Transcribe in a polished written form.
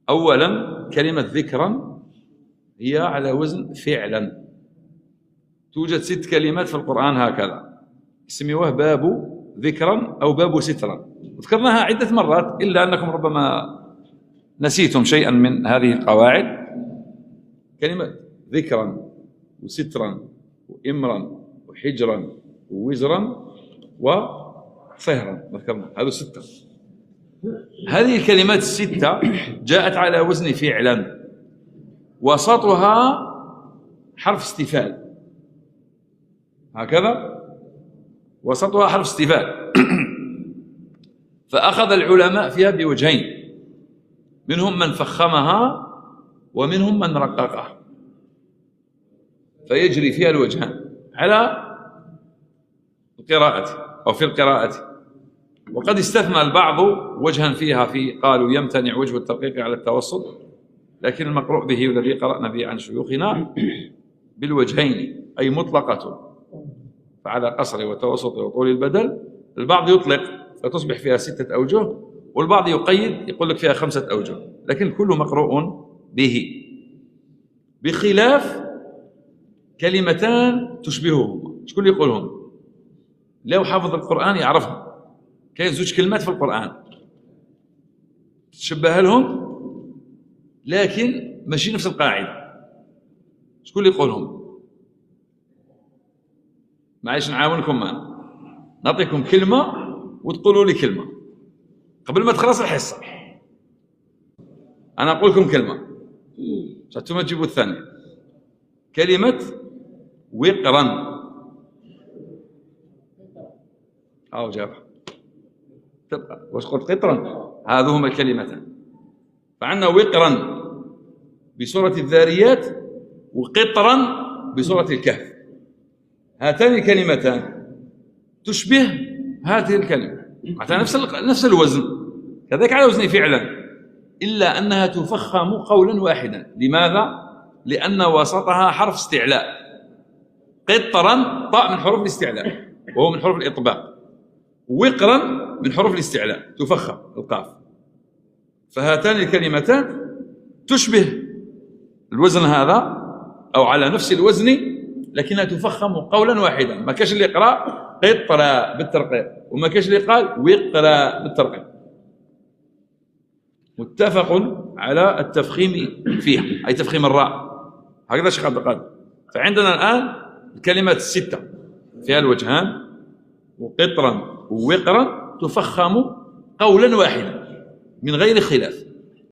أولا كلمة ذكرا هي على وزن فعلا. توجد 6 كلمات في القرآن هكذا يسميوه باب ذكرا أو باب سترا، ذكرناها عدة مرات إلا أنكم ربما نسيتم شيئا من هذه القواعد. كلمة ذكرا وسترا وإمرا وحجرا ووزرا وصهرا ذكرنا، هذو 6. هذه الكلمات 6 جاءت على وزن فعلا، وسطها حرف استفهام هكذا، وسطها حرف استفهام. فأخذ العلماء فيها بوجهين، منهم من فخمها ومنهم من رققها، فيجري فيها الوجهان على القراءة أو في القراءة. وقد استثنى البعض وجها فيها، قالوا يمتنع وجه الترقيق على التوسط، لكن المقروء به والذي قرأنا به عن شيوخنا بالوجهين، أي مطلقة فعلى قصر وتوسط وطول البدل. البعض يطلق فتصبح فيها 6 أوجه، والبعض يقيد يقول لك فيها 5 أوجه، لكن كله مقروء به، بخلاف كلمتان تشبههما. شكون اللي يقولهم؟ لو حافظ القرآن يعرفهم. كاين 2 كلمات في القرآن تشبه لهم لكن ماشي نفس القاعدة. شكون اللي يقولهم؟ معليش نعاونكم معنا، نعطيكم كلمة وتقولوا لي كلمة قبل ما تخلص الحصة. أنا أقول لكم كلمة انتم تجيبوا الثانية. كلمة وقرا، أو جابها تبقى واش قلت قطرا، هذو هما الكلمتان. فعندنا وقرا بسورة الذاريات وقطرا بسورة الكهف، هاتان الكلمتان تشبه هذه الكلمة، معناتها نفس الوزن، كذلك على وزن فعلا، إلا أنها تفخم قولا واحدا. لماذا؟ لأن وسطها حرف استعلاء. قطرا طاء من حروف الاستعلاء وهو من حروف الإطباق، وقرا من حروف الاستعلاء تفخم القاف. فهاتان الكلمتان تشبه الوزن هذا أو على نفس الوزن، لكنها تفخم قولا واحدا. ما كاش اللي يقرأ قطرا بالترقيق وما كاش اللي قال وقرا بالترقيق. متفق على التفخيم فيها، أي تفخيم الراء هكذا شيخ عبد القادر. فعندنا الآن الكلمات 6 فيها الوجهان، وقطرا ووقرا تفخم قولا واحدا من غير خلاف.